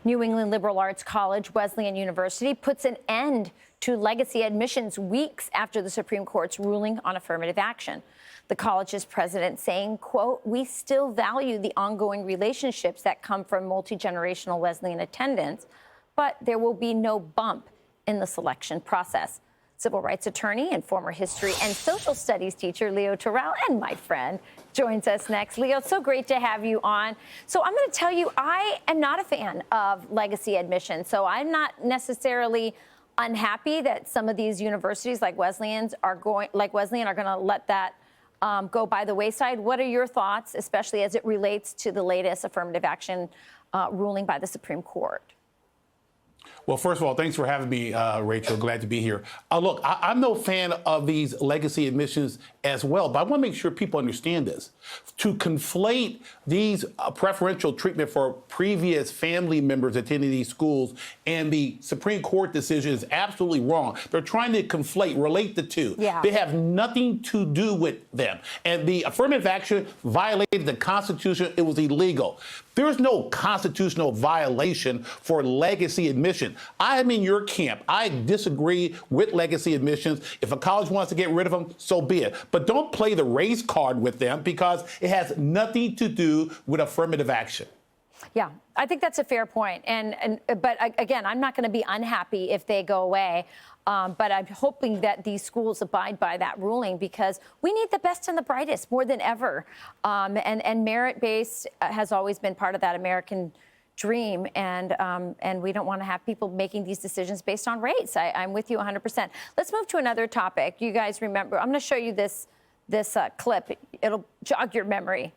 New England liberal arts college, Wesleyan University, puts an end to legacy admissions weeks after the Supreme Court's ruling on affirmative action. The college's president saying, quote, "We still value the ongoing relationships that come from multi-generational Wesleyan attendance, but there will be no bump in the selection process." Civil rights attorney and former history and social studies teacher Leo Terrell, and my friend, joins us next. Leo, it's so great to have you on. So I'm going to tell you, I am not a fan of legacy admission. So I'm not necessarily unhappy that some of these universities like Wesleyan are going to let that go by the wayside. What are your thoughts, especially as it relates to the latest affirmative action ruling by the Supreme Court? Well, first of all, thanks for having me, Rachel. Glad to be here. Look, I'm no fan of these legacy admissions as well, but I want to make sure people understand this. To conflate these preferential treatment for previous family members attending these schools and the Supreme Court decision is absolutely wrong. They're trying to relate the two. Yeah. They have nothing to do with them. And the affirmative action violated the Constitution. It was illegal. There is no constitutional violation for legacy admission. I am in your camp. I disagree with legacy admissions. If a college wants to get rid of them, so be it. But don't play the race card with them because it has nothing to do with affirmative action. Yeah, I think that's a fair point. But again, I'm not going to be unhappy if they go away. But I'm hoping that these schools abide by that ruling because we need the best and the brightest more than ever. And merit-based has always been part of that American dream. And we don't want to have people making these decisions based on race. I'm with you 100%. Let's move to another topic. You guys remember, I'm going to show you this clip. It'll jog your memory.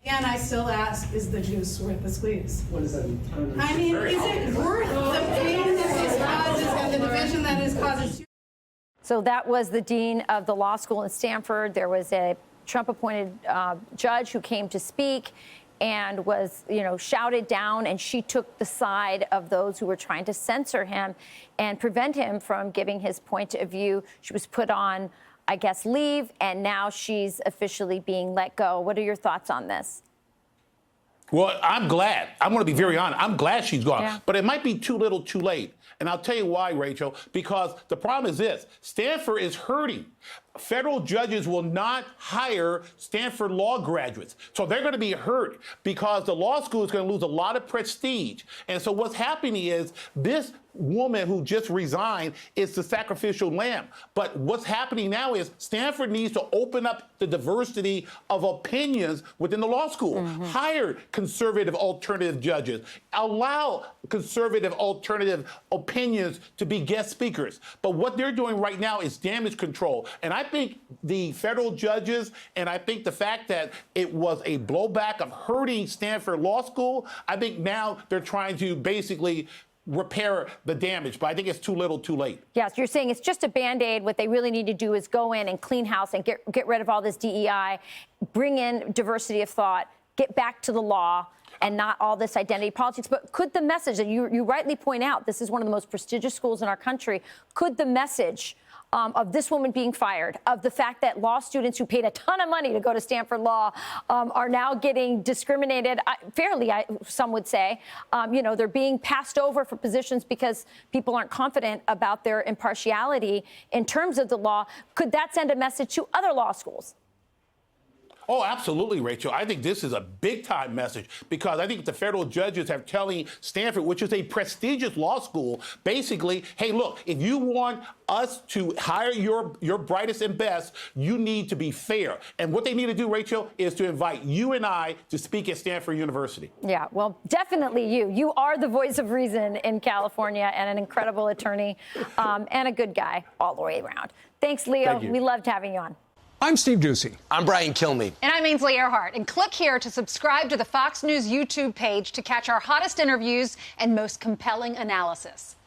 And I still ask, is the juice worth the squeeze? What does that mean? I mean, is it worth the pain that this causes and the division that it causes? So that was the dean of the law school in Stanford. There was a Trump-appointed judge who came to speak and was, shouted down, and she took the side of those who were trying to censor him and prevent him from giving his point of view. She was put on, I guess, leave, and now she's officially being let go. What are your thoughts on this? Well, I'm glad. I'm going to be very honest. I'm glad she's gone. Yeah. But it might be too little too late. And I'll tell you why, Rachel, because the problem is this. Stanford is hurting. Federal judges will not hire Stanford law graduates. So they're going to be hurt because the law school is going to lose a lot of prestige. And so what's happening is this woman who just resigned is the sacrificial lamb. But what's happening now is Stanford needs to open up the diversity of opinions within the law school. Mm-hmm. Hire conservative alternative judges. Allow conservative alternative opinions to be guest speakers. But what they're doing right now is damage control. And I think the federal judges, and I think the fact that it was a blowback of hurting Stanford Law School, I think now they're trying to basically repair the damage, but I think it's too little too late. Yes, you're saying it's just a Band-Aid. What they really need to do is go in and clean house and get rid of all this DEI, bring in diversity of thought, get back to the law, and not all this identity politics. But could the message that you rightly point out, this is one of the most prestigious schools in our country, could the message of this woman being fired, of the fact that law students who paid a ton of money to go to Stanford Law are now getting discriminated fairly, some would say. They're being passed over for positions because people aren't confident about their impartiality in terms of the law. Could that send a message to other law schools? Oh, absolutely, Rachel. I think this is a big-time message because I think the federal judges have telling Stanford, which is a prestigious law school, basically, hey, look, if you want us to hire your brightest and best, you need to be fair. And what they need to do, Rachel, is to invite you and I to speak at Stanford University. Yeah, well, definitely you. You are the voice of reason in California and an incredible attorney and a good guy all the way around. Thanks, Leo. Thank you. We loved having you on. I'm Steve Ducey. I'm Brian Kilmeade. And I'm Ainsley Earhart. And click here to subscribe to the Fox News YouTube page to catch our hottest interviews and most compelling analysis.